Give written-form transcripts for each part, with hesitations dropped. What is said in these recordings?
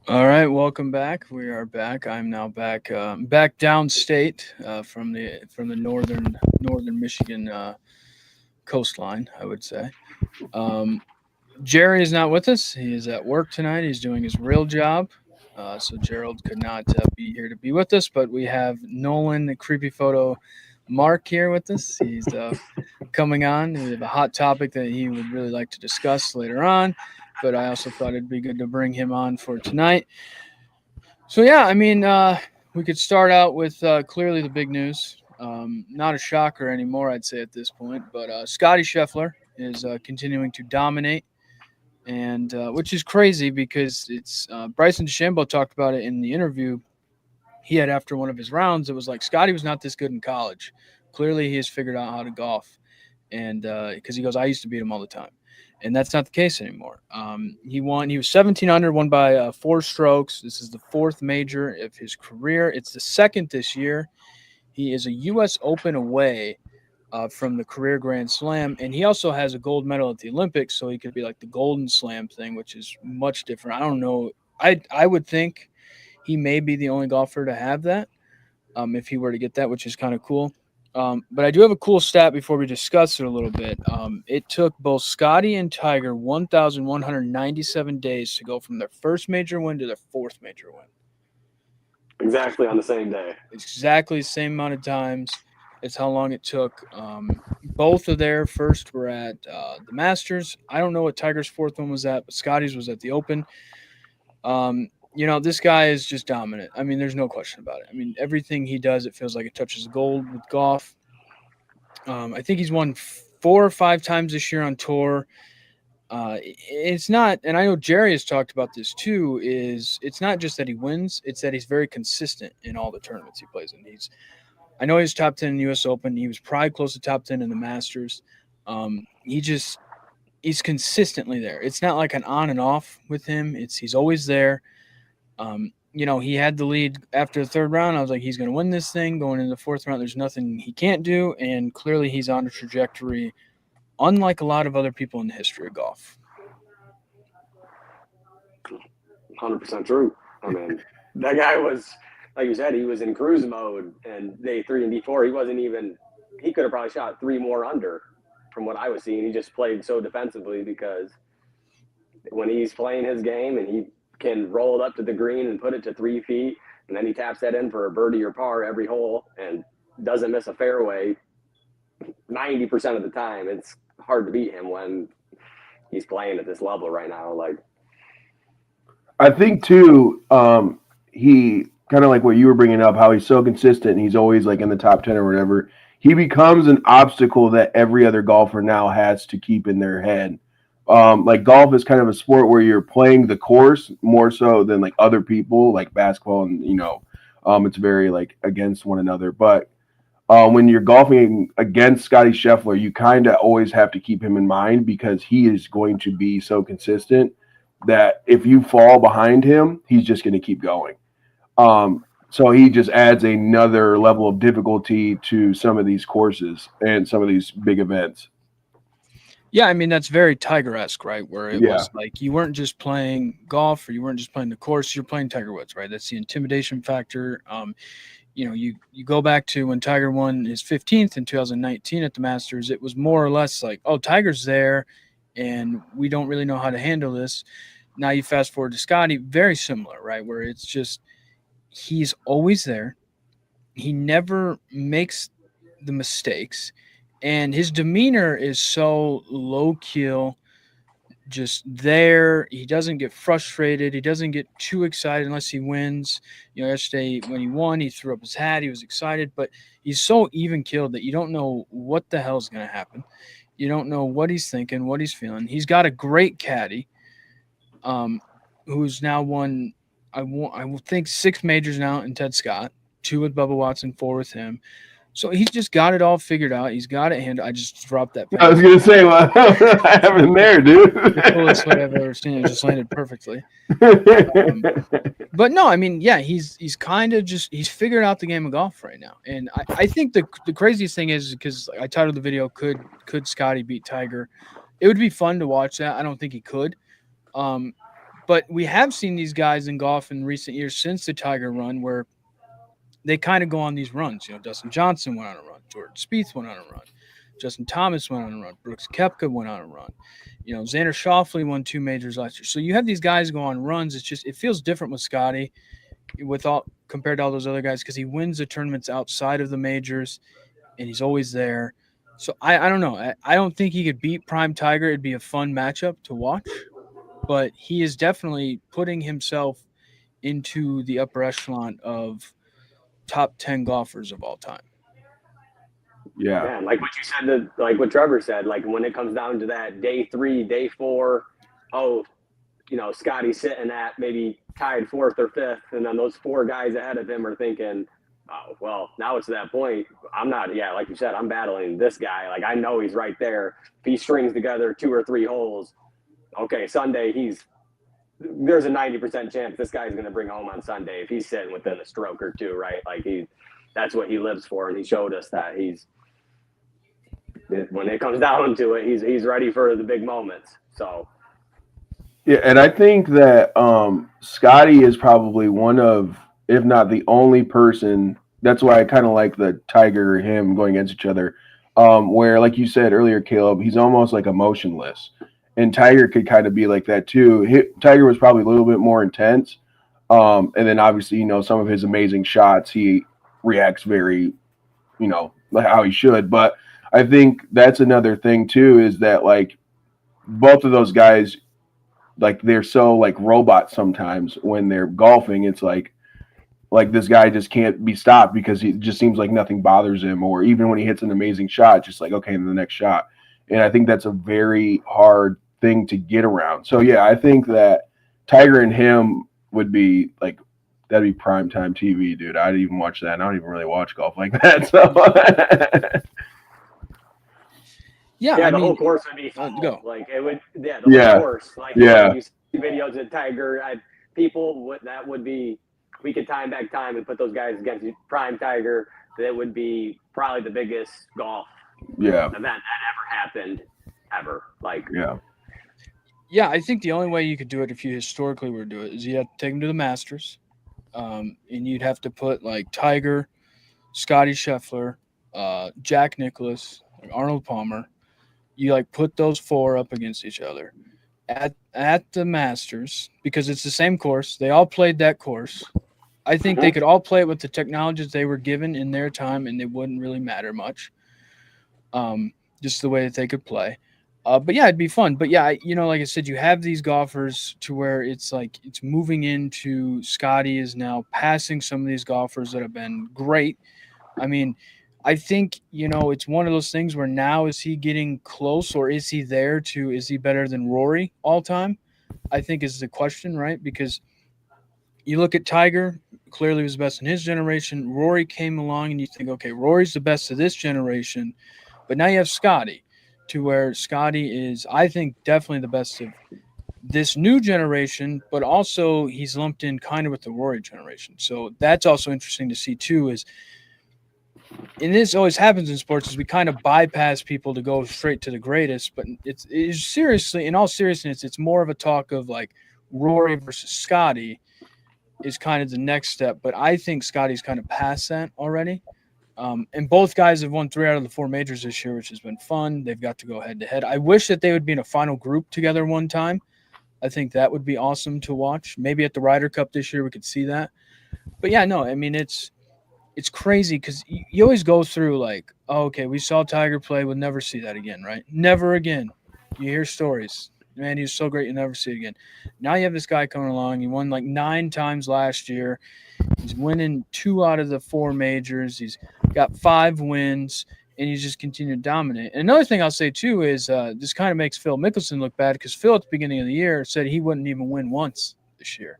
All right, welcome back. We are back. I'm now back downstate from the northern Michigan coastline, I would say. Um, Jerry is not with us. He is at work tonight. He's doing his real job. So Gerald could not be here to be with us, but we have Nolan, the creepy photo Mark, here with us. He's coming on. We have a hot topic that he would really like to discuss later on, but I also thought it'd be good to bring him on for tonight. So yeah, I mean, we could start out with clearly the big news. Not a shocker anymore, I'd say at this point, but Scottie Scheffler is continuing to dominate, and which is crazy because it's Bryson DeChambeau talked about it in the interview he had after one of his rounds. It was like Scottie was not this good in college. Clearly, he has figured out how to golf, and because he goes, I used to beat him all the time, and that's not the case anymore. He won. He was 17 under, won by 4 strokes. This is the fourth major of his career. It's the second this year. He is a U.S. Open away from the career Grand Slam, and he also has a gold medal at the Olympics, so he could be like the Golden Slam thing, which is much different. I don't know. I would think he may be the only golfer to have that if he were to get that, which is kind of cool. But I do have a cool stat before we discuss it a little bit. It took both Scotty and Tiger 1,197 days to go from their first major win to their fourth major win. Exactly on the same day. Exactly the same amount of times. It's how long it took. Both of their first were at the Masters. I don't know what Tiger's fourth one was at, but Scotty's was at the Open. This guy is just dominant. I mean, there's no question about it. I mean, everything he does, it feels like it touches gold with golf. I think he's won 4 or 5 times this year on tour. It's not, and I know Jerry has talked about this too, it's not just that he wins, it's that he's very consistent in all the tournaments he plays in. I know he's top 10 in the U.S. Open. He was probably close to top 10 in the Masters. He's consistently there. It's not like an on and off with him. He's always there. He had the lead after the third round. I was like, he's going to win this thing. Going into the fourth round, there's nothing he can't do. And clearly he's on a trajectory, unlike a lot of other people in the history of golf. 100% true. I mean, that guy was, like you said, he was in cruise mode. And day 3 and D4, he could have probably shot 3 more under from what I was seeing. He just played so defensively because when he's playing his game and he can roll it up to the green and put it to 3 feet, and then he taps that in for a birdie or par every hole and doesn't miss a fairway 90% of the time. It's hard to beat him when he's playing at this level right now. Like, I think too, he kind of like what you were bringing up, how he's so consistent and he's always like in the top 10 or whatever. He becomes an obstacle that every other golfer now has to keep in their head. Like golf is kind of a sport where you're playing the course more so than like other people, like basketball, and it's very like against one another. But when you're golfing against Scottie Scheffler, you kind of always have to keep him in mind because he is going to be so consistent that if you fall behind him, he's just going to keep going. So he just adds another level of difficulty to some of these courses and some of these big events. Yeah, I mean, that's very Tiger-esque, right? Where it was like you weren't just playing golf or you weren't just playing the course, you're playing Tiger Woods, right? That's the intimidation factor. You go back to when Tiger won his 15th in 2019 at the Masters, it was more or less like, oh, Tiger's there, and we don't really know how to handle this. Now you fast forward to Scotty, very similar, right? Where it's just he's always there. He never makes the mistakes. And his demeanor is so low-key, just there. He doesn't get frustrated. He doesn't get too excited unless he wins. Yesterday when he won, he threw up his hat. He was excited. But he's so even-keeled that you don't know what the hell's going to happen. You don't know what he's thinking, what he's feeling. He's got a great caddy who's now won, I think, 6 majors now in Ted Scott, 2 with Bubba Watson, 4 with him. So he's just got it all figured out. He's got it handled. I just dropped that pen. I was going to say, what happened in there, dude? The coolest one I've ever seen. It just landed perfectly. But no, I mean, yeah, he's kind of just – he's figured out the game of golf right now. And I think the craziest thing is because I titled the video, Could Scotty beat Tiger? It would be fun to watch that. I don't think he could. But we have seen these guys in golf in recent years since the Tiger run where they kind of go on these runs. Dustin Johnson went on a run. Jordan Spieth went on a run. Justin Thomas went on a run. Brooks Koepka went on a run. Xander Schauffele won 2 majors last year. So you have these guys go on runs. It feels different with Scottie compared to all those other guys because he wins the tournaments outside of the majors and he's always there. So I don't know. I don't think he could beat Prime Tiger. It'd be a fun matchup to watch. But he is definitely putting himself into the upper echelon of top 10 golfers of all time. Yeah. Man, like what you said, like what Trevor said, like when it comes down to that day 3, day 4, Scottie's sitting at maybe tied 4th or 5th, and then those 4 guys ahead of him are thinking, oh, well, now it's to that point. I'm not, like you said, I'm battling this guy. Like, I know he's right there. If he strings together 2 or 3 holes, okay, Sunday, there's a 90% chance this guy's going to bring home on Sunday if he's sitting within a stroke or 2, right? Like, that's what he lives for, and he showed us that when it comes down to it, he's ready for the big moments. So, yeah, and I think that Scottie is probably one of, if not the only person. That's why I kind of like the Tiger or him going against each other. Where, like you said earlier, Caleb, he's almost like emotionless, and Tiger could kind of be like that too. Tiger was probably a little bit more intense, and then obviously, some of his amazing shots, he reacts very, like how he should, but. I think that's another thing too, is that like both of those guys, like they're so like robots sometimes when they're golfing. It's like this guy just can't be stopped because he just seems like nothing bothers him, or even when he hits an amazing shot, just like, okay, the next shot. And I think that's a very hard thing to get around. So yeah, I think that Tiger and him would be like, that'd be primetime TV, dude. I'd even watch that. I don't even really watch golf like that. So the whole course would be full. Go. Like it would, the whole course. Like you see videos of Tiger, that would be. We could time back time and put those guys against Prime Tiger. That would be probably the biggest golf event that ever happened, ever. Like yeah, I think the only way you could do it if you historically were to do it is you have to take them to the Masters, and you'd have to put like Tiger, Scottie Scheffler, Jack Nicklaus, Arnold Palmer. You like put those 4 up against each other at the Masters because it's the same course. They all played that course. I think they could all play it with the technologies they were given in their time, and it wouldn't really matter much. Just the way that they could play. But yeah, it'd be fun. But yeah, like I said, you have these golfers to where it's like it's moving into Scottie is now passing some of these golfers that have been great. I mean, I think, it's one of those things where now is he getting close or is he better than Rory all time? I think is the question, right? Because you look at Tiger, clearly was the best in his generation. Rory came along and you think, okay, Rory's the best of this generation. But now you have Scottie to where Scottie is, I think, definitely the best of this new generation, but also he's lumped in kind of with the Rory generation. So that's also interesting to see too and this always happens in sports is we kind of bypass people to go straight to the greatest, but it's seriously, in all seriousness, it's more of a talk of like Rory versus Scottie is kind of the next step. But I think Scottie's kind of past that already. And both guys have won 3 out of the 4 majors this year, which has been fun. They've got to go head to head. I wish that they would be in a final group together one time. I think that would be awesome to watch. Maybe at the Ryder Cup this year we could see that. But yeah, no, I mean, it's crazy because you always go through like, oh, okay, we saw Tiger play. We'll never see that again, right? Never again. You hear stories. Man, he was so great. You'll never see it again. Now you have this guy coming along. He won like 9 times last year. He's winning 2 out of the 4 majors. He's got 5 wins, and he's just continued to dominate. And another thing I'll say, too, is this kind of makes Phil Mickelson look bad because Phil at the beginning of the year said he wouldn't even win once this year.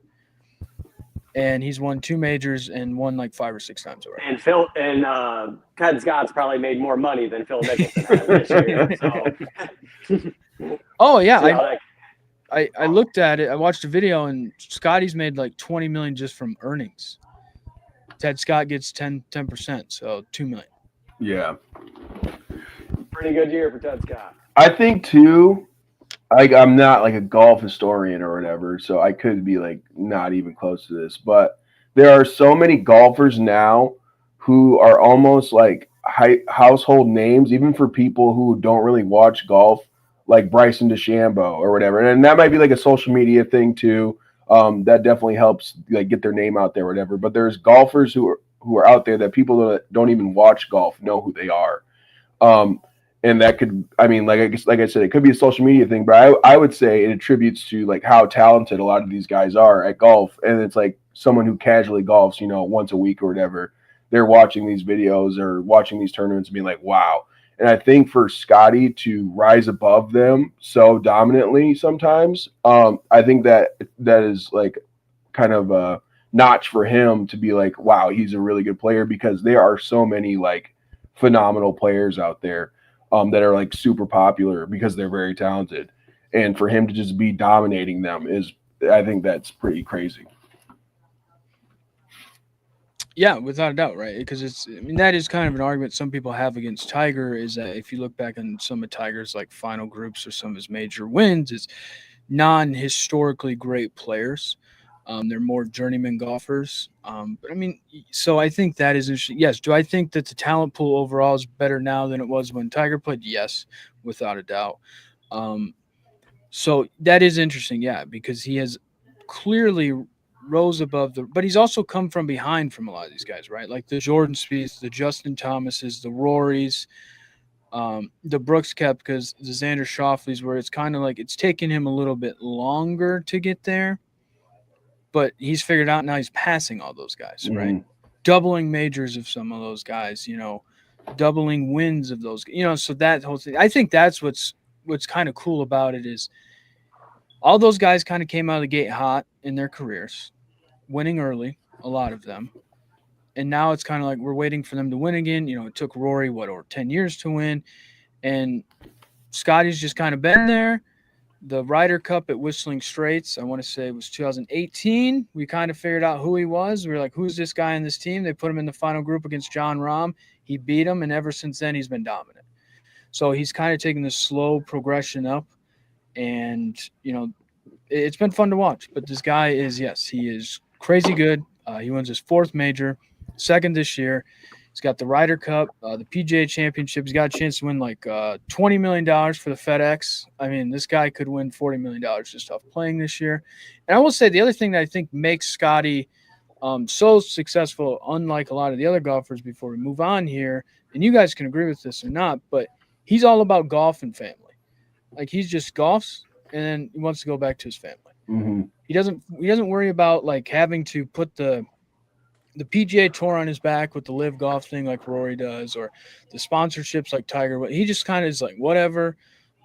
And he's won 2 majors and won like 5 or 6 times already. And Ted Scott's probably made more money than Phil Mickelson has this year. So. Oh yeah, I looked at it. I watched a video, and Scottie's made like $20 million just from earnings. Ted Scott gets 10%, so $2 million. Yeah, pretty good year for Ted Scott. I think too. I'm not like a golf historian or whatever, so I could be like not even close to this. But there are so many golfers now who are almost like household names, even for people who don't really watch golf, like Bryson DeChambeau or whatever. And that might be like a social media thing too. That definitely helps like get their name out there, or whatever. But there's golfers who are out there that people that don't even watch golf know who they are. Um, and that could, I mean, like I said, it could be a social media thing, but I would say it attributes to like how talented a lot of these guys are at golf. And it's like someone who casually golfs, once a week or whatever, they're watching these videos or watching these tournaments and being like, wow. And I think for Scottie to rise above them so dominantly sometimes, I think that is like kind of a notch for him to be like, wow, he's a really good player, because there are so many like phenomenal players out there that are like super popular because they're very talented. And for him to just be dominating them I think that's pretty crazy. Yeah, without a doubt, right? Because that is kind of an argument some people have against Tiger, is that if you look back on some of Tiger's like final groups or some of his major wins, it's non-historically great players. They're more journeyman golfers. But I mean, so I think that is interesting. Yes. Do I think that the talent pool overall is better now than it was when Tiger played? Yes, without a doubt. Um, so that is interesting. Yeah, because he has clearly rose above but he's also come from behind from a lot of these guys, right? Like the Jordan Spieths, the Justin Thomases, the Rorys, the Brooks Koepkas, the Xander Schauffele's, where it's kind of like it's taken him a little bit longer to get there, but he's figured out now he's passing all those guys, right? Mm-hmm. Doubling majors of some of those guys, doubling wins of those, so that whole thing. I think that's what's kind of cool about it is all those guys kind of came out of the gate hot in their careers, winning early, a lot of them. And now it's kind of like we're waiting for them to win again. It took Rory, over 10 years to win. And Scottie's just kind of been there. The Ryder Cup at Whistling Straits, I want to say it was 2018. We kind of figured out who he was. We were like, who's this guy in this team? They put him in the final group against John Rahm. He beat him, and ever since then, he's been dominant. So he's kind of taking this slow progression up. And, it's been fun to watch. But this guy is, yes, he is crazy good. He wins his fourth major, second this year. He's got the Ryder Cup, the PGA Championship. He's got a chance to win like $20 million for the FedEx. I mean, this guy could win $40 million just off playing this year. And I will say the other thing that I think makes Scottie so successful, unlike a lot of the other golfers before we move on here, and you guys can agree with this or not, but he's all about golf and family. Like he's just golfs and then he wants to go back to his family. Mm-hmm. He doesn't worry about like having to put the PGA Tour on his back with the live golf thing like Rory does, or the sponsorships like Tiger. He just kind of is like, whatever.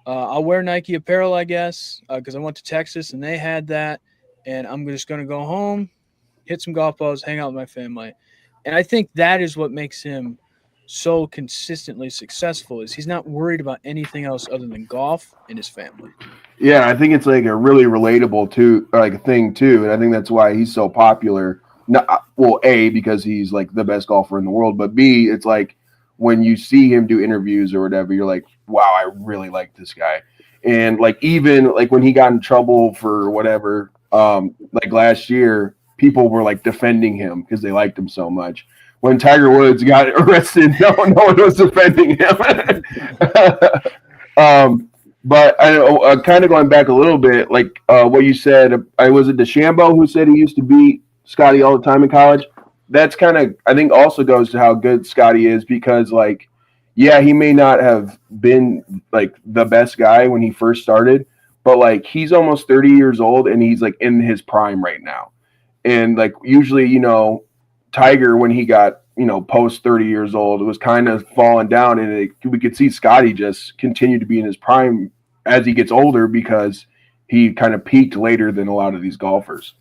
I'll wear Nike apparel, I guess, because I went to Texas and they had that. And I'm just going to go home, hit some golf balls, hang out with my family. And I think that is what makes him so consistently successful, is he's not worried about anything else other than golf and his family. Yeah, I think it's like a really relatable thing too, and I think that's why he's so popular. Not, well, A, because he's like the best golfer in the world, but B, it's like when you see him do interviews or whatever, you're like, wow, I really like this guy. And like even like when he got in trouble for whatever, like last year, people were like defending him because they liked him so much. When Tiger Woods got arrested, no one was defending him. But I kind of going back a little bit, like what you said, was it DeChambeau who said he used to beat Scottie all the time in college? That's kind of, I think, also goes to how good Scottie is, because like, yeah, he may not have been like the best guy when he first started, but like he's almost 30 years old and he's like in his prime right now. And like usually, Tiger, when he got, post 30 years old, it was kind of falling down, and we could see Scottie just continue to be in his prime as he gets older, because he kind of peaked later than a lot of these golfers.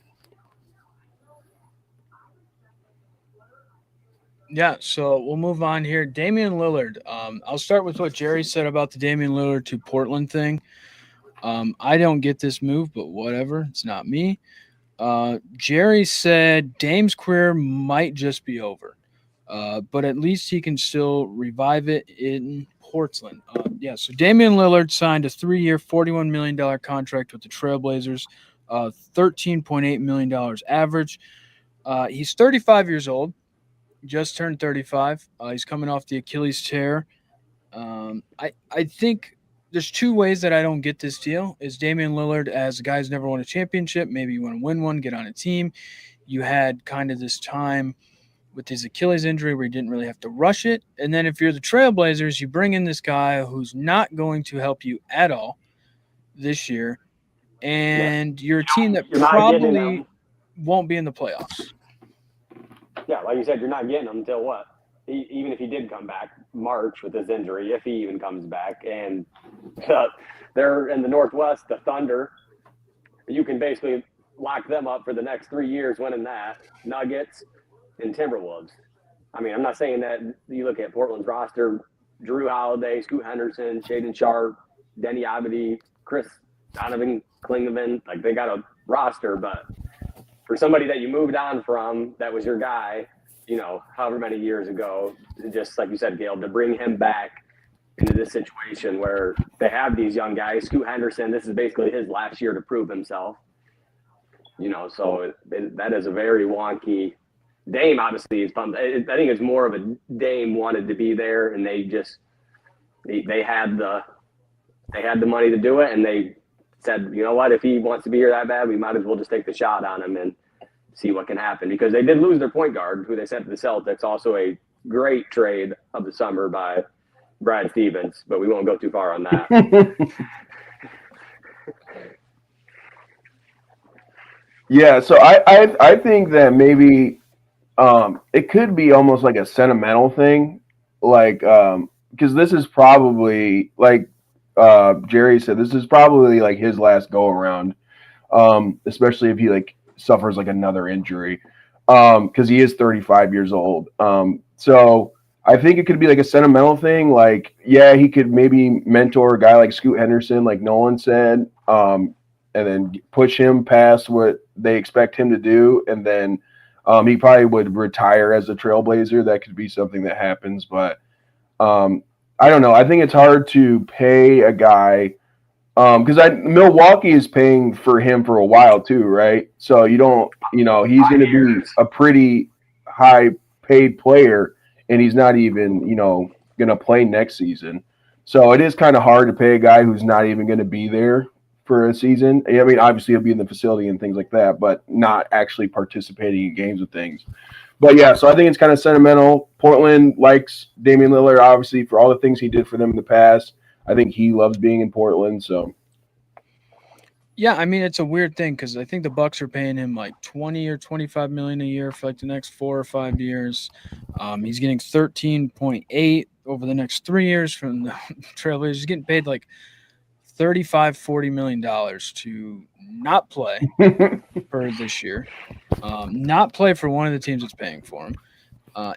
Yeah, so we'll move on here. Damian Lillard. I'll start with what Jerry said about the Damian Lillard to Portland thing. I don't get this move, but whatever. It's not me. Jerry said Dame's career might just be over, but at least he can still revive it in Portland. So Damian Lillard signed a 3-year, $41 million contract with the Trailblazers, $13.8 million average. He's 35 years old, just turned 35. He's coming off the Achilles tear. I think there's two ways that I don't get this deal. Is Damian Lillard, as a guy who's never won a championship, maybe you want to win one, get on a team. You had kind of this time with his Achilles injury where you didn't really have to rush it. And then if you're the Trailblazers, you bring in this guy who's not going to help you at all this year. And you're a team that probably won't be in the playoffs. Yeah, like you said, you're not getting him until what? Even if he did come back March with his injury, if he even comes back. And they're in the Northwest, the Thunder. You can basically lock them up for the next 3 years winning that. Nuggets and Timberwolves. I mean, I'm not saying that you look at Portland's roster, Drew Holiday, Scoot Henderson, Shaedon Sharpe, Denny Abidi, Chris Donovan, Klingman, like they got a roster, but for somebody that you moved on from, that was your guy, however many years ago, just like you said, Gail, to bring him back into this situation where they have these young guys, Scoot Henderson, this is basically his last year to prove himself. So that is a very wonky. Dame obviously is pumped. I think it's more of a Dame wanted to be there, and they had the money to do it, and they said, you know what, if he wants to be here that bad, we might as well just take the shot on him and see what can happen. Because they did lose their point guard, who they sent to the Celtics, also a great trade of the summer by Brad Stevens, but we won't go too far on that. Yeah, so I think that maybe it could be almost like a sentimental thing, like because this is probably like Jerry said, this is probably like his last go around, especially if he like suffers like another injury, because he is 35 years old. So I think it could be like a sentimental thing. Like, yeah, he could maybe mentor a guy like Scoot Henderson, like Nolan said, and then push him past what they expect him to do, and then he probably would retire as a Trailblazer. That could be something that happens, but I don't know. I think it's hard to pay a guy because Milwaukee is paying for him for a while too, right? So you don't, he's going to be a pretty high paid player, and he's not even, going to play next season. So it is kind of hard to pay a guy who's not even going to be there for a season. I mean, obviously he'll be in the facility and things like that, but not actually participating in games and things. But yeah, so I think it's kind of sentimental. Portland likes Damian Lillard, obviously, for all the things he did for them in the past. I think he loves being in Portland. So yeah, I mean, it's a weird thing because I think the Bucks are paying him like $20 or $25 million a year for like the next 4 or 5 years. He's getting 13.8 over the next 3 years from the Trailblazers. He's getting paid like $35-40 million to not play for this year, not play for one of the teams that's paying for him.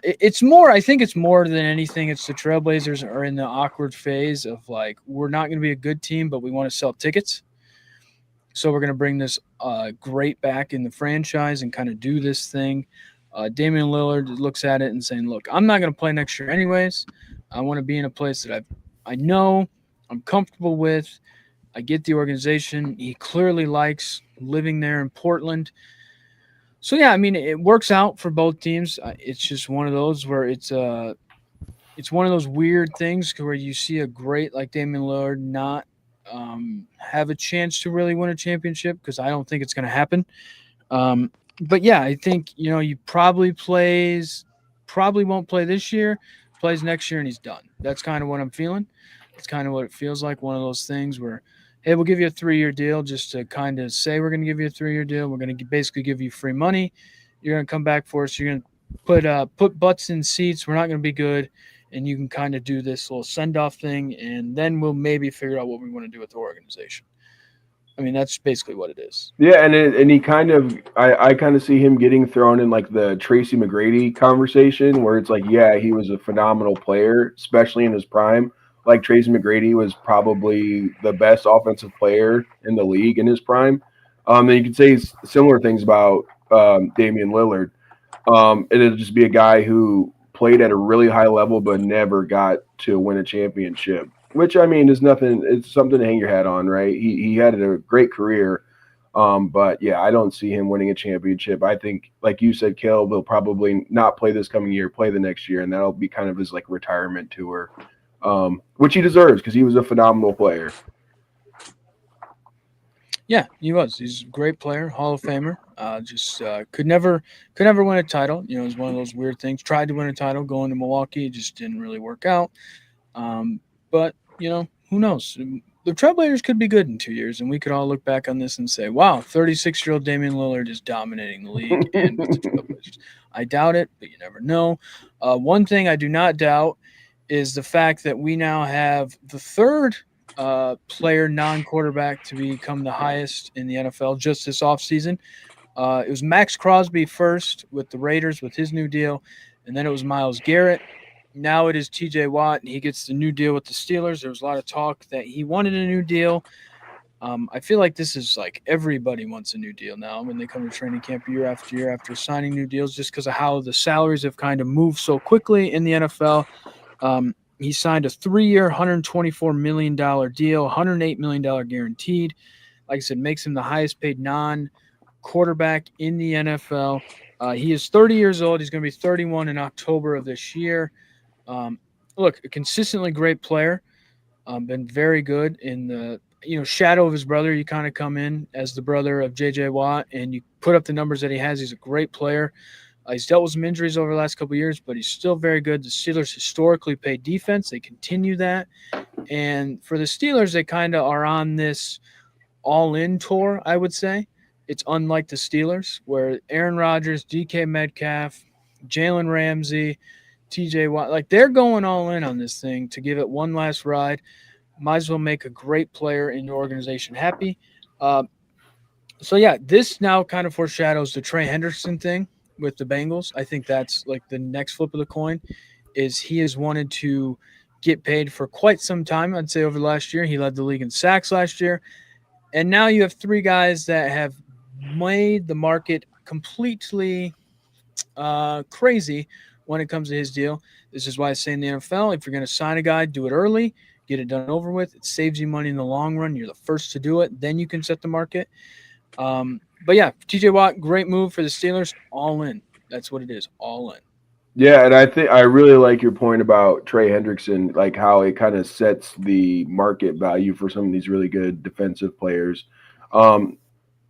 It's more, I think it's more than anything. It's the Trailblazers are in the awkward phase of like, we're not going to be a good team, but we want to sell tickets. So we're going to bring this great back in the franchise and kind of do this thing. Damian Lillard looks at it and saying, look, I'm not going to play next year anyways. I want to be in a place that I know, I'm comfortable with. I get the organization. He clearly likes living there in Portland. So, yeah, I mean, it works out for both teams. It's just one of those where it's one of those weird things where you see a great like Damian Lillard not have a chance to really win a championship because I don't think it's going to happen. But, yeah, I think, he probably won't play this year, plays next year, and he's done. That's kind of what I'm feeling. It's kind of what it feels like, one of those things where, hey, we'll give you a 3-year deal just to kind of say we're going to give you a 3-year deal. We're going to basically give you free money. You're going to come back for us. You're going to put butts in seats. We're not going to be good. And you can kind of do this little send-off thing, and then we'll maybe figure out what we want to do with the organization. I mean, that's basically what it is. Yeah, and he kind of I kind of see him getting thrown in like the Tracy McGrady conversation where it's like, yeah, he was a phenomenal player, especially in his prime. Like Tracy McGrady was probably the best offensive player in the league in his prime. And you can say similar things about Damian Lillard. It'll just be a guy who played at a really high level but never got to win a championship. Which, I mean, is nothing. It's something to hang your hat on, right? He had a great career, but yeah, I don't see him winning a championship. I think, like you said, Caleb will probably not play this coming year, play the next year, and that'll be kind of his like retirement tour, which he deserves because he was a phenomenal player. Yeah, he was. He's a great player, Hall of Famer. Just could never win a title. You know, it was one of those weird things. Tried to win a title going to Milwaukee, it just didn't really work out. But you know, who knows? The Trailblazers could be good in 2 years, and we could all look back on this and say, "Wow, 36-year-old Damian Lillard is dominating the league and with the Trailblazers." I doubt it, but you never know. One thing I do not doubt is the fact that we now have the third player non-quarterback to become the highest in the NFL just this offseason. It was Max Crosby first with the Raiders with his new deal, and then it was Myles Garrett. Now it is T.J. Watt, and he gets the new deal with the Steelers. There was a lot of talk that he wanted a new deal. I feel like this is like everybody wants a new deal now when they come to training camp year after signing new deals just because of how the salaries have kind of moved so quickly in the NFL. He signed a 3-year, $124 million deal, $108 million guaranteed. Like I said, makes him the highest paid non-quarterback in the NFL. He is 30 years old. He's going to be 31 in October of this year. Look, a consistently great player. Been very good in the shadow of his brother. You kind of come in as the brother of J.J. Watt, and you put up the numbers that he has. He's a great player. He's dealt with some injuries over the last couple of years, but he's still very good. The Steelers historically play defense. They continue that. And for the Steelers, they kind of are on this all-in tour, I would say. It's unlike the Steelers, where Aaron Rodgers, DK Metcalf, Jalen Ramsey, TJ Watt, like they're going all in on this thing to give it one last ride. Might as well make a great player in your organization happy. So, yeah, this now kind of foreshadows the Trey Hendrickson thing with the Bengals. I think that's like the next flip of the coin is he has wanted to get paid for quite some time. I'd say over the last year. He led the league in sacks last year. And now you have three guys that have made the market completely crazy when it comes to his deal. This is why I say in the NFL, if you're going to sign a guy, do it early, get it done over with. It saves you money in the long run. You're the first to do it. Then you can set the market. But yeah, TJ Watt, great move for the Steelers. All in. That's what it is. All in. Yeah, and I think I really like your point about Trey Hendrickson, like how it kind of sets the market value for some of these really good defensive players.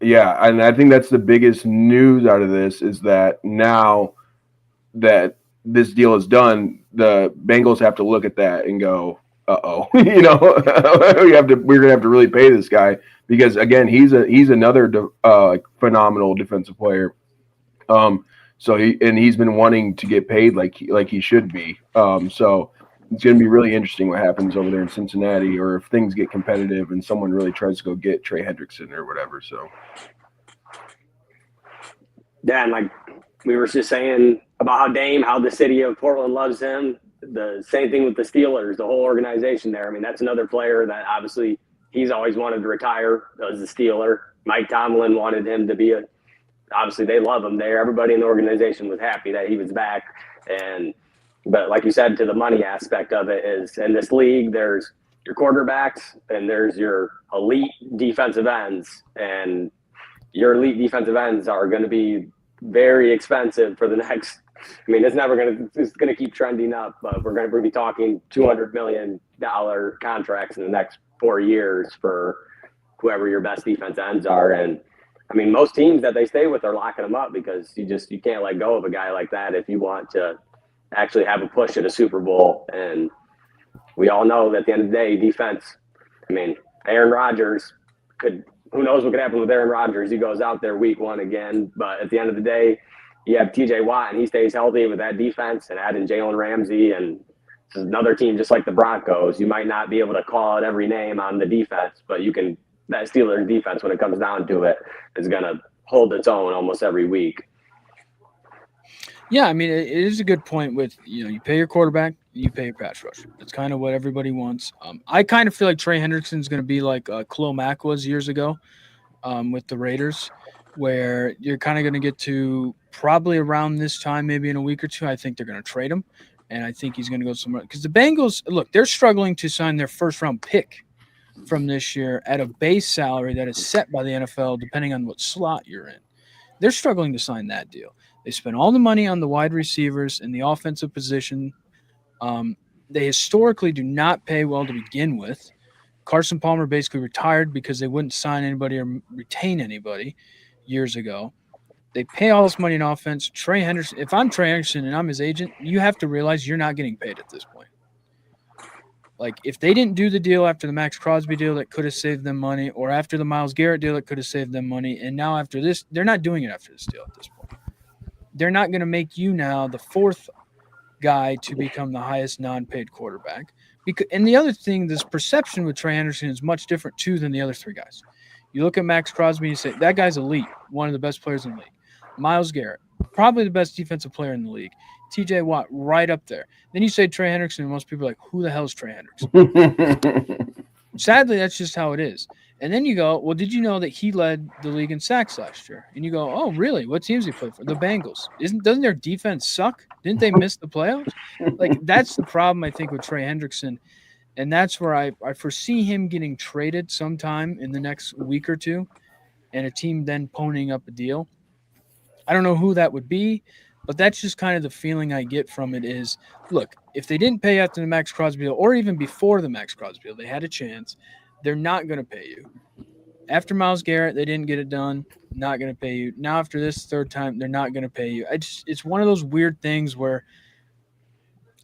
Yeah, and I think that's the biggest news out of this is that now that this deal is done, the Bengals have to look at that and go, "Uh-oh, we're gonna have to really pay this guy because again, he's another phenomenal defensive player." So he's been wanting to get paid like he should be. So it's going to be really interesting what happens over there in Cincinnati, or if things get competitive and someone really tries to go get Trey Hendrickson or whatever. So yeah, and like we were just saying about how the city of Portland loves him. The same thing with the Steelers, the whole organization there. I mean, that's another player that obviously he's always wanted to retire as a Steeler. Mike Tomlin wanted him to be obviously they love him there. Everybody in the organization was happy that he was back. But like you said, to the money aspect of it is in this league, there's your quarterbacks and there's your elite defensive ends. And your elite defensive ends are going to be very expensive for the next. I mean, it's going to keep trending up. We're going to be talking $200 million contracts in the next 4 years for whoever your best defense ends are. And I mean, most teams that they stay with are locking them up because you can't let go of a guy like that if you want to actually have a push at a Super Bowl. And we all know that at the end of the day, defense, I mean, Aaron Rodgers who knows what could happen with Aaron Rodgers? He goes out there week one again. But at the end of the day, you have TJ Watt and he stays healthy with that defense and adding Jalen Ramsey and another team just like the Broncos. You might not be able to call out every name on the defense, but you can. That Steelers defense, when it comes down to it, is going to hold its own almost every week. Yeah, I mean, it is a good point with, you pay your quarterback, you pay your pass rush. That's kind of what everybody wants. I kind of feel like Trey Hendrickson is going to be like Khalil Mack was years ago with the Raiders, where you're kind of going to get to probably around this time, maybe in a week or two, I think they're going to trade him. And I think he's going to go somewhere. Because the Bengals, look, they're struggling to sign their first-round pick from this year at a base salary that is set by the NFL depending on what slot you're in. They're struggling to sign that deal. They spent all the money on the wide receivers and the offensive position. They historically do not pay well to begin with. Carson Palmer basically retired because they wouldn't sign anybody or retain anybody years ago. They pay all this money in offense. Trey Henderson, if I'm Trey Henderson and I'm his agent, you have to realize you're not getting paid at this point. Like, if they didn't do the deal after the Max Crosby deal that could have saved them money, or after the Myles Garrett deal that could have saved them money, and now after this, they're not doing it after this deal at this point. They're not going to make you now the fourth guy to become the highest non-paid quarterback. And the other thing, this perception with Trey Henderson is much different, too, than the other three guys. You look at Max Crosby and you say, that guy's elite, one of the best players in the league. Myles Garrett, probably the best defensive player in the league. TJ Watt, right up there. Then you say Trey Hendrickson, and most people are like, who the hell is Trey Hendrickson? Sadly, that's just how it is. And then you go, well, did you know that he led the league in sacks last year? And you go, oh, really? What teams he played for? The Bengals. Doesn't their defense suck? Didn't they miss the playoffs? Like, that's the problem, I think, with Trey Hendrickson. And that's where I foresee him getting traded sometime in the next week or two, and a team then ponying up a deal. I don't know who that would be, but that's just kind of the feeling I get from it is, look, if they didn't pay after the Max Crosby deal, or even before the Max Crosby deal, they had a chance. They're not going to pay you. After Myles Garrett, they didn't get it done. Not going to pay you. Now after this third time, they're not going to pay you. It's one of those weird things where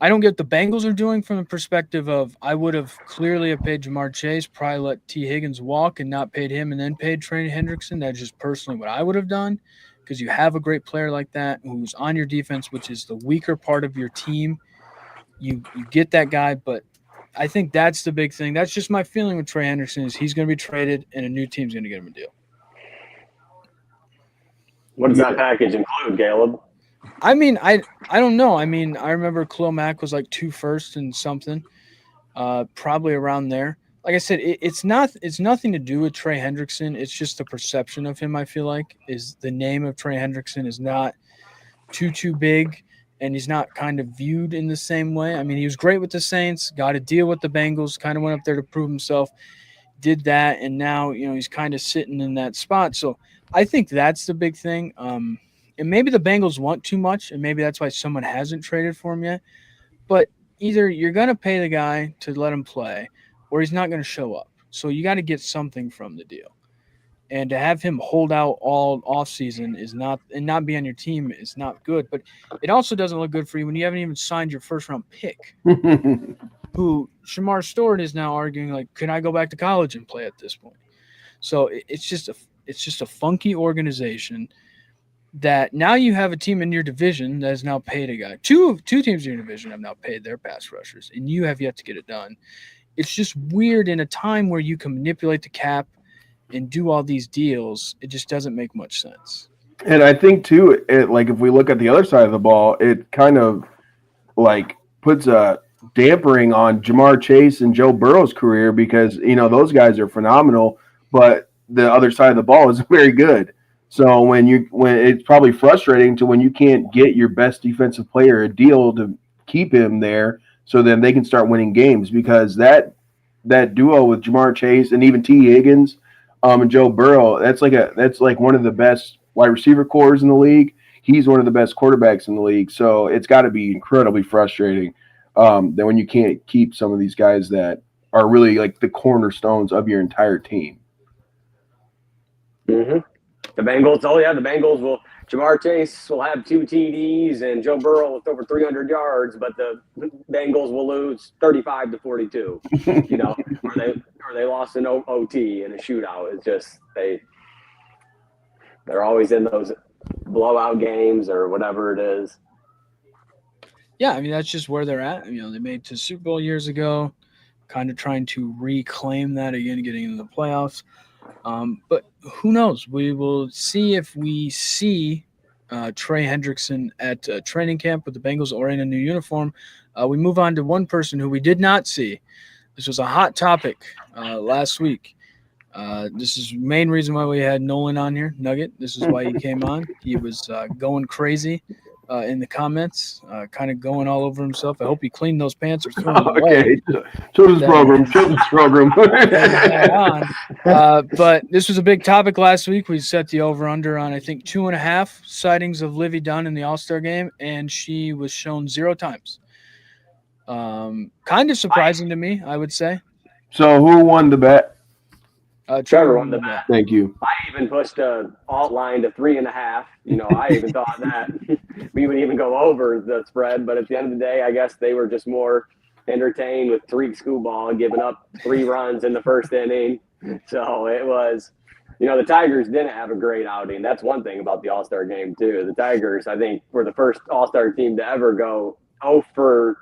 I don't get what the Bengals are doing from the perspective of I would have clearly have paid Jamar Chase, probably let T. Higgins walk and not paid him and then paid Trey Hendrickson. That's just personally what I would have done, because you have a great player like that who's on your defense, which is the weaker part of your team. You get that guy, but I think that's the big thing. That's just my feeling with Trey Hendrickson is he's going to be traded and a new team's going to get him a deal. What does that package include, Caleb? I mean, I don't know. I mean, I remember Khalil Mack was like 2 firsts and something, probably around there. Like I said, it's nothing to do with Trey Hendrickson. It's just the perception of him, I feel like, is the name of Trey Hendrickson is not too big, and he's not kind of viewed in the same way. I mean, he was great with the Saints, got a deal with the Bengals, kind of went up there to prove himself, did that, and now, he's kind of sitting in that spot. So I think that's the big thing. And maybe the Bengals want too much, and maybe that's why someone hasn't traded for him yet. But either you're going to pay the guy to let him play, or he's not going to show up. So you got to get something from the deal. And to have him hold out all offseason is not – and not be on your team is not good. But it also doesn't look good for you when you haven't even signed your first-round pick, who Shamar Stewart is now arguing, like, can I go back to college and play at this point? So it's just a funky organization – that now you have a team in your division that has now paid a guy. Two teams in your division have now paid their pass rushers, and you have yet to get it done. It's just weird in a time where you can manipulate the cap and do all these deals. It just doesn't make much sense. And I think, too, like if we look at the other side of the ball, it kind of like puts a dampering on Jamar Chase and Joe Burrow's career because, those guys are phenomenal, but the other side of the ball is very good. So when it's probably frustrating to when you can't get your best defensive player a deal to keep him there, so then they can start winning games, because that duo with Jamar Chase and even T. Higgins and Joe Burrow, that's like one of the best wide receiver cores in the league. He's one of the best quarterbacks in the league. So it's got to be incredibly frustrating that when you can't keep some of these guys that are really like the cornerstones of your entire team. Mm-hmm. The Bengals will – Jamar Chase will have 2 TDs and Joe Burrow with over 300 yards, but the Bengals will lose 35-42, or they lost an OT in a shootout. It's just they're always in those blowout games or whatever it is. Yeah, I mean, that's just where they're at. They made it to Super Bowl years ago, kind of trying to reclaim that again, getting into the playoffs. But who knows? We will see if we see Trey Hendrickson at training camp with the Bengals or in a new uniform. We move on to one person who we did not see. This was a hot topic last week. This is the main reason why we had Nolan on here, Nugget. This is why he came on. He was going crazy in the comments, kind of going all over himself. I hope he cleaned those pants or threw them away. Okay, children's program. But this was a big topic last week. We set the over-under on, I think, 2.5 sightings of Livy Dunn in the All-Star game, and she was shown 0 times. Kind of surprising to me, I would say. So who won the bet? Trevor won the bet. Thank you. I even pushed a alt line to 3.5. I even thought that we would even go over the spread, but at the end of the day, I guess they were just more entertained with Tariq Skubal giving up 3 runs in the first inning. So it was, the Tigers didn't have a great outing. That's one thing about the All-Star game too. The Tigers, I think, were the first All-Star team to ever go 0 for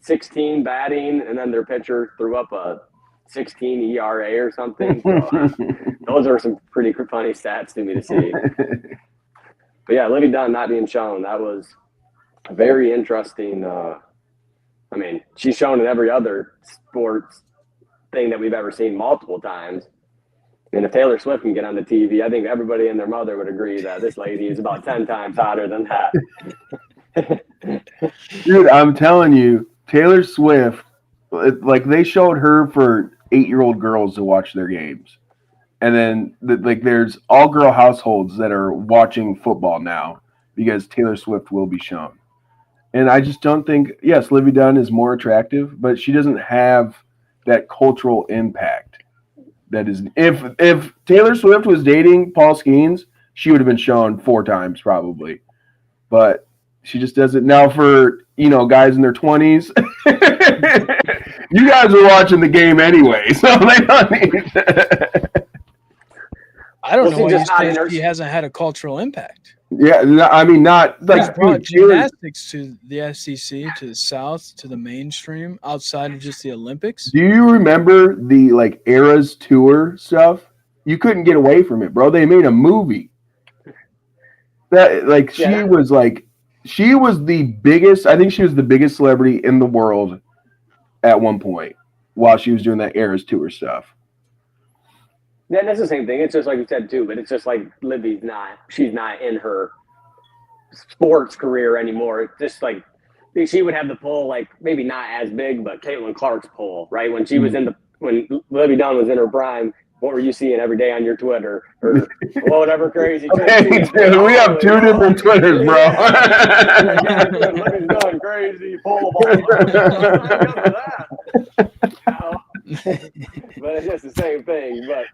16 batting, and then their pitcher threw up a 16 ERA or something. So, those are some pretty funny stats to me to see. But yeah, Livy Dunn not being shown, that was a very interesting. She's shown in every other sports thing that we've ever seen multiple times. And if Taylor Swift can get on the TV, I think everybody and their mother would agree that this lady is about 10 times hotter than that. Dude, I'm telling you, Taylor Swift, they showed her for 8-year-old girls to watch their games. And then there's all-girl households that are watching football now because Taylor Swift will be shown. And I just don't think, yes, Livy Dunn is more attractive, but she doesn't have that cultural impact. That is, if Taylor Swift was dating Paul Skeens, she would have been shown 4 times probably. But she just doesn't. Now for, guys in their 20s, you guys are watching the game anyway, so they don't need I don't know why you say she hasn't had a cultural impact. Yeah, not like brought gymnastics to the SEC, to the South, to the mainstream, outside of just the Olympics. Do you remember the Eras Tour stuff? You couldn't get away from it, bro. They made a movie. That she was the biggest. I think she was the biggest celebrity in the world at one point while she was doing that Eras Tour stuff. Yeah, that's the same thing. It's just like you said too, but it's just like she's not in her sports career anymore. It's just like she would have the pull, maybe not as big, but Caitlin Clark's pull, right? When she was when Livy Dunn was in her prime, what were you seeing every day on your Twitter or whatever crazy? Okay, dude, we have 2 different Twitters, bro. Livy's Dunn, crazy pull. But it's just the same thing. But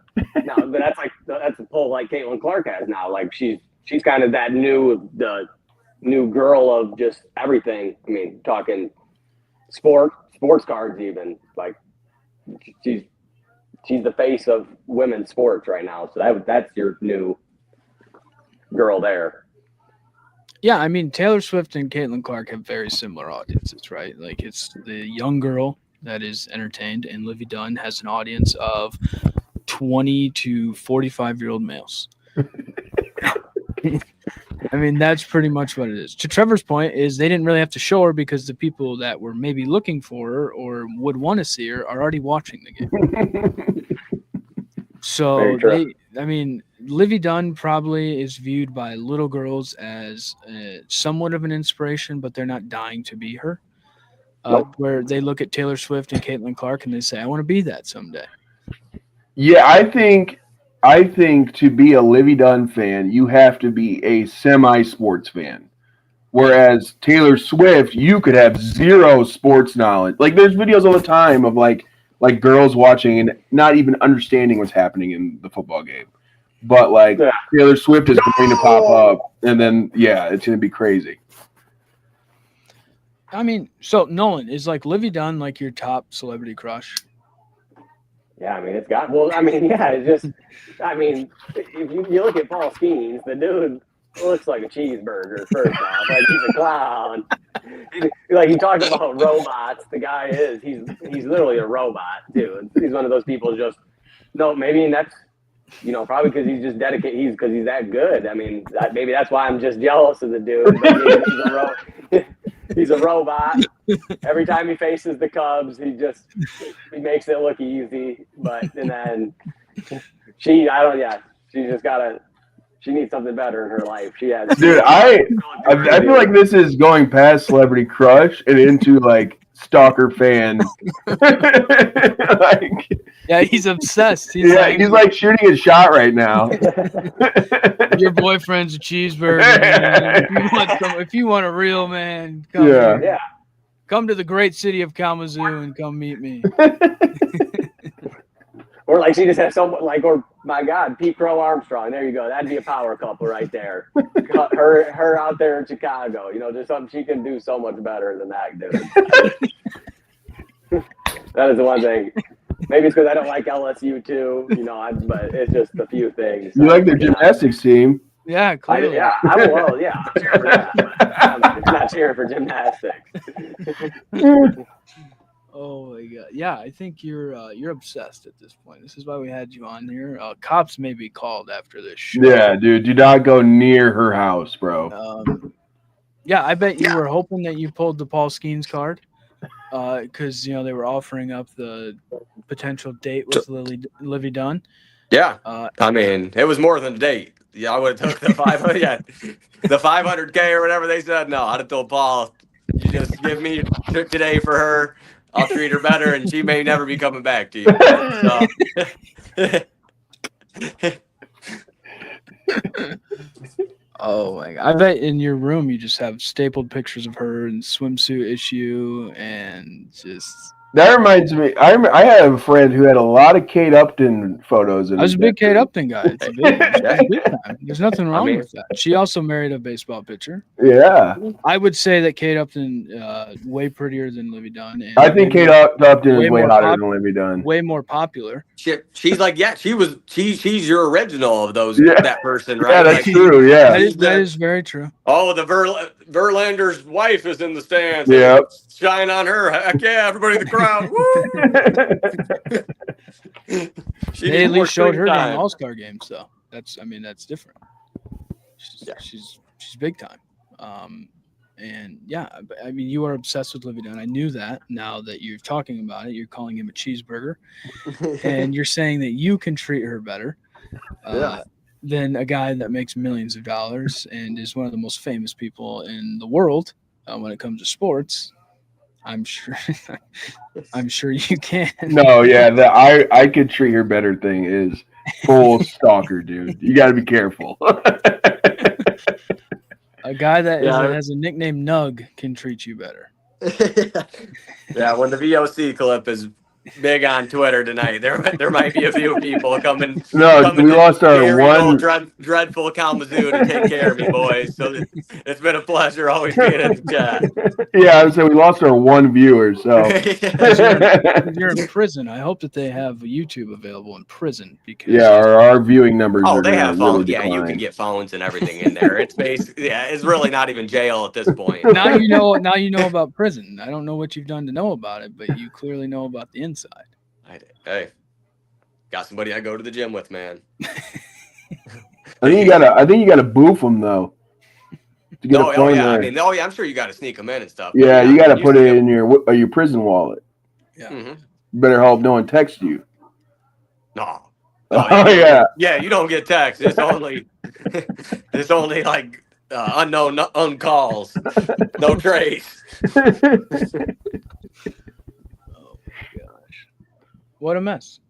no, but that's a pull like Caitlin Clark has now. She's kind of that new girl of just everything. Talking sports cards even. She's the face of women's sports right now. So that's your new girl there. Yeah, Taylor Swift and Caitlin Clark have very similar audiences, right? It's the young girl that is entertained, and Livy Dunn has an audience of 20 to 45-year-old males. That's pretty much what it is. To Trevor's point is they didn't really have to show her because the people that were maybe looking for her or would want to see her are already watching the game. So Livy Dunn probably is viewed by little girls as somewhat of an inspiration, but they're not dying to be her. Where they look at Taylor Swift and Caitlin Clark and they say, I want to be that someday. Yeah, I think to be a Livy Dunn fan, you have to be a semi-sports fan. Whereas Taylor Swift, you could have 0 sports knowledge. There's videos all the time of girls watching and not even understanding what's happening in the football game. But Taylor Swift is going to pop up, and then it's going to be crazy. So Nolan, is Livy Dunn your top celebrity crush? Yeah, it's got. Well, it's just. If you look at Paul Skeens, the dude looks like a cheeseburger. First off, he's a clown. You talk about robots. The guy is. He's literally a robot too. He's one of those people. Just no. Maybe that's. Probably because he's just dedicated. Because he's that good. Maybe that's why I'm just jealous of the dude. But he's a robot. Every time he faces the Cubs, he makes it look easy. And then She just gotta. She needs something better in her life. She has. Dude, I feel like this is going past celebrity crush and into like stalker fan. Like, Yeah, he's obsessed. He's he's like shooting a shot right now. Your boyfriend's a cheeseburger. Man. If you want a real man, come Yeah. here. Come to the great city of Kalamazoo and come meet me. Or like she just has someone like, or my God, Pete Crow Armstrong. There you go. That'd be a power couple right there. Her out there in Chicago. There's something she can do so much better than that, dude. That is the one thing. Maybe it's because I don't like LSU too. But it's just a few things. You like their gymnastics team? Yeah, clearly. I'm cheering for that. But I'm not cheering for gymnastics. Oh my God! Yeah, I think you're obsessed at this point. This is why we had you on here. Cops may be called after this show. Yeah, dude. Do not go near her house, bro. Yeah, I bet you were hoping that you pulled the Paul Skeens card, because they were offering up the potential date with Livy Dunn. Yeah, I mean, it was more than a date. Yeah, I would have took the 500. Yeah, the 500K or whatever they said. No, I'd have told Paul, you just give me today for her. I'll treat her better, and she may never be coming back to you. Oh my God! I bet in your room you just have stapled pictures of her in swimsuit issue and just. That reminds me. I had a friend who had a lot of Kate Upton photos. I was a big Kate Upton guy. It's big time. There's nothing wrong with that. She also married a baseball pitcher. Yeah. I would say that Kate Upton way prettier than Livy Dunn. And I think Kate Upton is way hotter than Livy Dunn. Way more popular. She's like, she's your original of those. Yeah. That person, right? Yeah, that's true. Yeah, that is very true. Oh, the Verlander's wife is in the stands. Yeah. Shine on her. Heck yeah, everybody in the crowd. They at least showed her during All-Star games, though. That's different. She's big time. And yeah, I mean, you are obsessed with Livy Dunn. I knew that. Now that you're talking about it, you're calling him a cheeseburger, and you're saying that you can treat her better than a guy that makes millions of dollars and is one of the most famous people in the world when it comes to sports. I'm sure you can. No, yeah, I could treat her better thing is full stalker, dude. You got to be careful. A guy that has a nickname Nug can treat you better. Yeah, when the V.O.C. clip is big on Twitter tonight, there might be a few people coming. No, we lost our one dreadful Kalamazoo to take care of me, boys. So it's been a pleasure always being in the chat. Yeah, I would say we lost our one viewer. So you're in prison. I hope that they have YouTube available in prison because our viewing numbers. Oh, they have phones. Really you can get phones and everything in there. It's basically it's really not even jail at this point. Now you know about prison. I don't know what you've done to know about it, but you clearly know about the inside. Hey, got somebody I go to the gym with, man. I think you gotta boof them though. I'm sure you got to sneak them in and stuff. Yeah, you got to put it in your prison wallet. Yeah. Mm-hmm. Better hope no one texts you. No. Yeah. Yeah, you don't get texts. It's only like unknown calls. No trace. What a mess!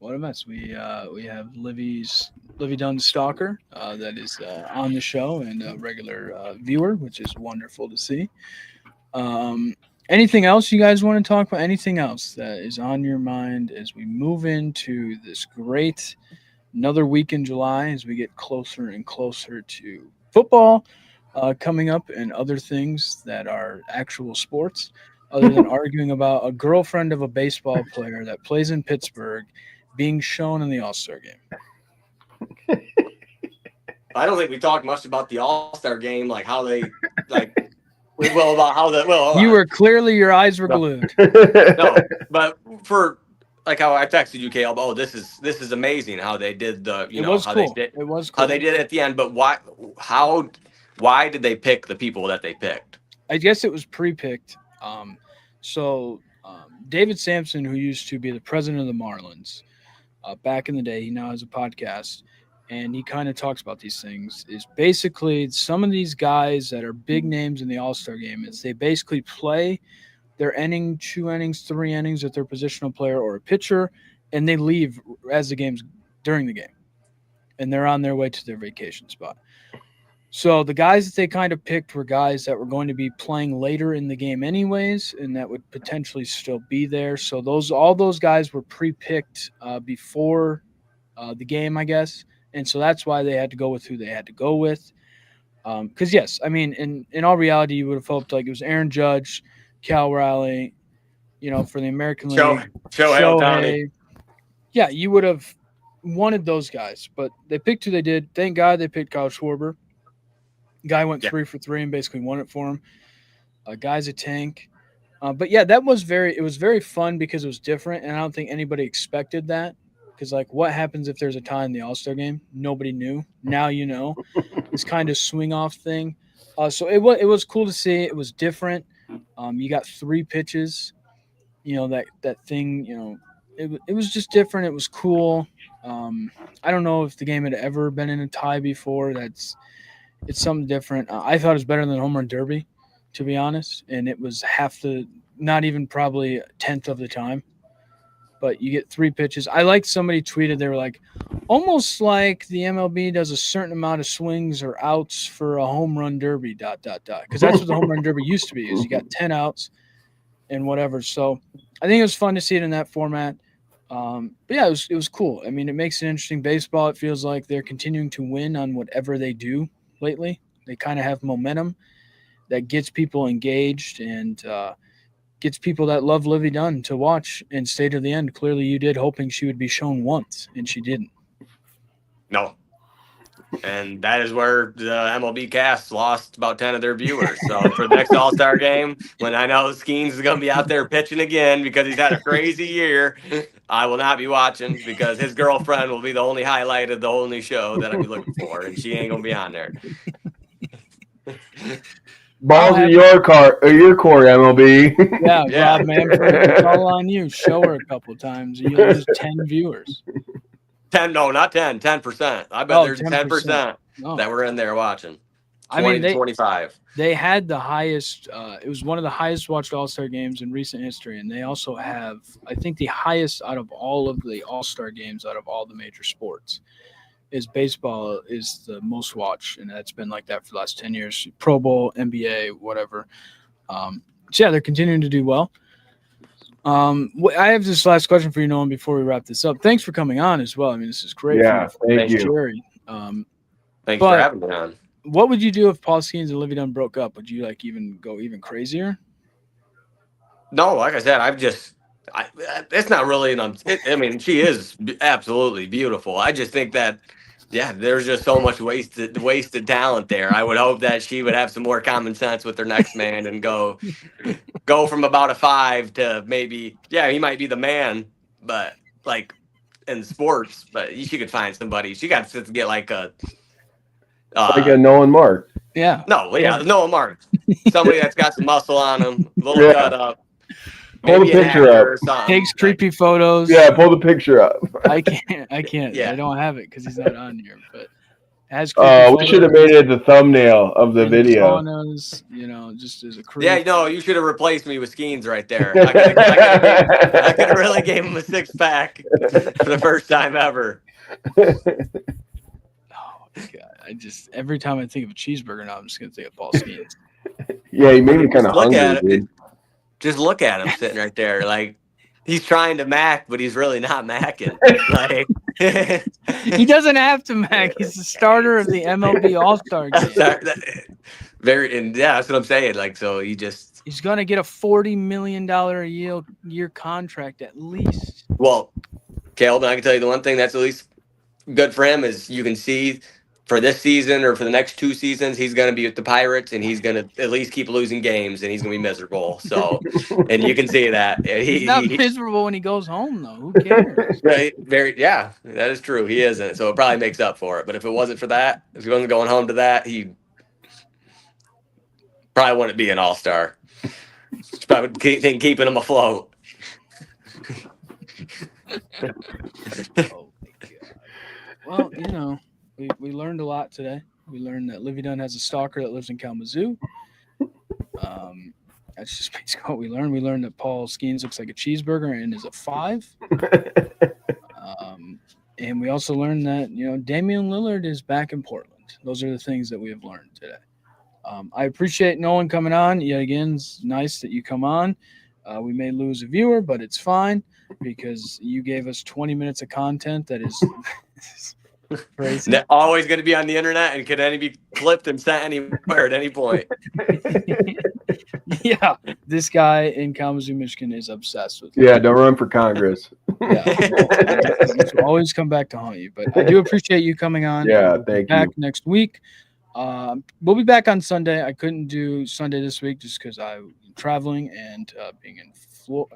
We have Livy Dunn stalker that is on the show and a regular viewer, which is wonderful to see. Anything else you guys want to talk about? Anything else that is on your mind as we move into this great another week in July as we get closer and closer to football coming up and other things that are actual sports? Other than arguing about a girlfriend of a baseball player that plays in Pittsburgh being shown in the All-Star game. I don't think we talked much about the All-Star game, like how they about how that. Well, you were clearly your eyes were glued. No, but for like how I texted you, Caleb. Oh, this is amazing how they did the It was cool. How they did it at the end. But why did they pick the people that they picked? I guess it was pre-picked. So David Sampson, who used to be the president of the Marlins, back in the day. He now has a podcast, and he kind of talks about these things. Is basically some of these guys that are big names in the All-Star game is they basically play their inning, 2 innings, 3 innings with their positional player or a pitcher, and they leave as the game's during the game, and they're on their way to their vacation spot. So the guys that they kind of picked were guys that were going to be playing later in the game anyways, and that would potentially still be there. So all those guys were pre-picked before the game, I guess, and so that's why they had to go with who they had to go with. Because yes, I mean, in all reality, you would have hoped like it was Aaron Judge, Cal Raleigh, for the American League, Shohei. Yeah, you would have wanted those guys, but they picked who they did. Thank God they picked Kyle Schwarber. Guy went 3 for 3 and basically won it for him. Guy's a tank. But yeah, it was very fun because it was different, and I don't think anybody expected that. Because like, what happens if there's a tie in the All-Star game? Nobody knew. Now you know. This kind of swing-off thing. So it was cool to see. It was different. You got 3 pitches. That thing. It was just different. It was cool. I don't know if the game had ever been in a tie before. It's something different. I thought it was better than Home Run Derby, to be honest. And it was not even probably a tenth of the time. But you get 3 pitches. I liked somebody tweeted, they were like, almost like the MLB does a certain amount of swings or outs for a home run derby, ... Because that's what the home run derby used to be, is you got 10 outs and whatever. So I think it was fun to see it in that format. But yeah, it was cool. I mean, it makes it interesting. Baseball, it feels like they're continuing to win on whatever they do lately. They kind of have momentum that gets people engaged and gets people that love Livy Dunn to watch and stay to the end. Clearly you did, hoping she would be shown once, and she didn't. No. And that is where the MLB cast lost about 10 of their viewers. So for the next All-Star game, when I know Skeens is going to be out there pitching again because he's had a crazy year, I will not be watching because his girlfriend will be the only highlight of the only show that I'll be looking for, and she ain't going to be on there. Balls in your court, MLB. Yeah. Rob Manfred, it's all on you. Show her a couple times. You lose 10 viewers. 10, no, not 10, 10%. I bet there's 10% that were in there watching. 20 to 25. They had the highest, it was one of the highest watched All-Star games in recent history, and they also have, I think, the highest out of all of the All-Star games out of all the major sports. Is baseball is the most watched, and that's been like that for the last 10 years. Pro Bowl, NBA, whatever. So yeah, they're continuing to do well. I have this last question for you, Nolan, before we wrap this up. Thanks for coming on as well. I mean, this is great. Yeah, thank you. Jerry. Thanks for having me on. What would you do if Paul Skeens and Livy Dunn broke up? Would you even go even crazier? No, like I said, it's not really I mean, she is absolutely beautiful. I just think that, there's just so much wasted talent there. I would hope that she would have some more common sense with her next man and go from about a 5 to maybe, he might be the man, but like in sports, but she could find somebody. She got to get like a Nolan Mark. Yeah. Nolan Mark. Somebody that's got some muscle on him, a little cut up. Pull the picture up. Takes creepy photos. Yeah, pull the picture up. I can't. Yeah. I don't have it because he's not on here. But has we should have made it the thumbnail of the video. Saunas, just as a creep. Yeah, you should have replaced me with Skeens right there. I could have really gave him a 6-pack for the first time ever. Oh God! Every time I think of a cheeseburger now, I'm just gonna think of Paul Skeens. Yeah, he made me kind of hungry, dude. Just look at him sitting right there. Like, he's trying to mac, but he's really not macking. Like, he doesn't have to mac. He's the starter of the MLB All-Star game. That's what I'm saying. Like, so he's going to get a $40 million a year contract at least. Well, Caleb, I can tell you the one thing that's at least good for him is you can see for this season or for the next 2 seasons, he's going to be with the Pirates, and he's going to at least keep losing games, and he's going to be miserable. So, and you can see that. He's not miserable when he goes home, though. Who cares? Right? That is true. He isn't. So it probably makes up for it. But if it wasn't for that, if he wasn't going home to that, he probably wouldn't be an All-Star. It's probably keeping him afloat. Oh my god. Well, we learned a lot today. We learned that Livy Dunn has a stalker that lives in Kalamazoo. That's just basically what we learned. We learned that Paul Skeens looks like a cheeseburger and is a 5. And we also learned that, Damian Lillard is back in Portland. Those are the things that we have learned today. I appreciate Nolan coming on. Yet again, it's nice that you come on. We may lose a viewer, but it's fine because you gave us 20 minutes of content that is crazy. They're always going to be on the internet and can be clipped and sent anywhere at any point. Yeah, this guy in Kalamazoo, Michigan is obsessed with it. Yeah, don't run for Congress. Yeah, will always come back to haunt you. But I do appreciate you coming on. Yeah, we'll thank back you. next week. We'll be back on Sunday. I couldn't do Sunday this week just because I'm traveling and being in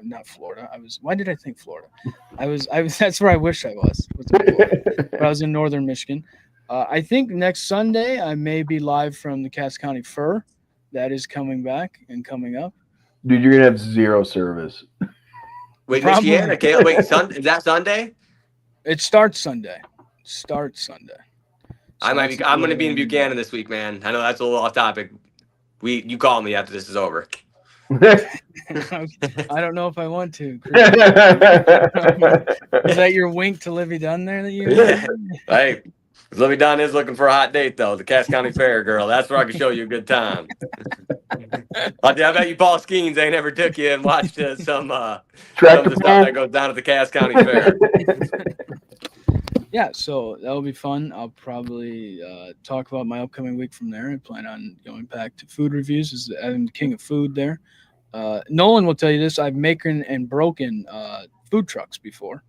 not Florida. Why did I think Florida? I was. That's where I wish I was. But I was in northern Michigan. I think next Sunday I may be live from the Cass County Fur. That is coming back and coming up. Dude, you're gonna have 0 service. Wait, Probably. Michigan? Okay, wait, is that Sunday? It starts Sunday. So I'm going to be in Buchanan this week, man. I know that's a little off topic. You call me after this is over. I don't know if I want to. Is that your wink to Livy Dunn there that you? Yeah. Hey, Livy Dunn is looking for a hot date though. The Cass County Fair, girl. That's where I can show you a good time. I bet you Paul Skeens ain't ever took you and watched some of the stuff that goes down at the Cass County Fair. Yeah, so that'll be fun. I'll probably talk about my upcoming week from there. I plan on going back to food reviews. I'm the king of food there. Nolan will tell you this. I've making and broken food trucks before.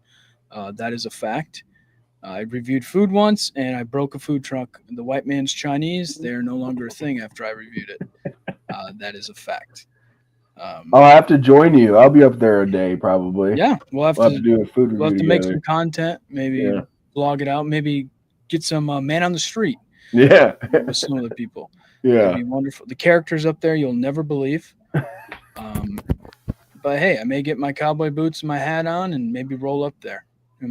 That is a fact. I reviewed food once, and I broke a food truck. The White Man's Chinese, they're no longer a thing after I reviewed it. That is a fact. I'll have to join you. I'll be up there a day probably. Yeah, we'll have to do a food review. We'll have to together. make some content, maybe blog it out, maybe get some man on the street. Yeah, with some of the people. Yeah, it'd be wonderful. The characters up there you'll never believe. But hey, I may get my cowboy boots and my hat on and maybe roll up there in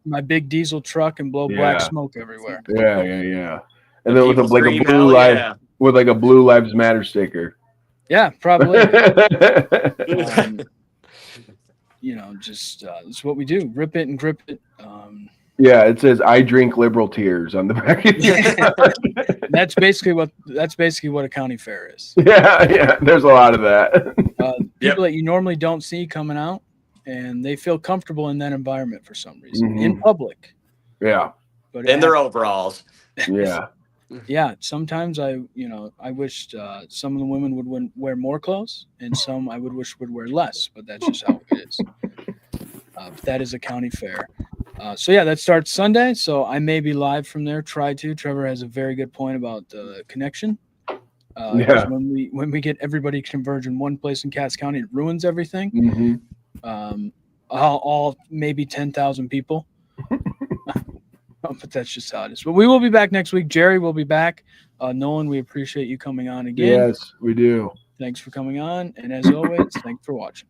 my big diesel truck and blow black smoke everywhere. Yeah. And then with a blue Lives Matter sticker. Yeah, probably. Just it's what we do. Rip it and grip it. Yeah, it says "I drink liberal tears" on the package. That's basically what a county fair is. Yeah. There's a lot of that. People that you normally don't see coming out, and they feel comfortable in that environment for some reason in public. Yeah, but in their overalls. Yeah. Yeah. Sometimes I wished some of the women would wear more clothes, and some I would wish would wear less. But that's just how it is. But that is a county fair. So that starts Sunday. So I may be live from there. Try to. Trevor has a very good point about the connection. When we get everybody converge in one place in Cass County, it ruins everything. All maybe 10,000 people. But that's just how it is. But we will be back next week. Jerry will be back. Nolan, we appreciate you coming on again. Yes, we do. Thanks for coming on. And as always, thanks for watching.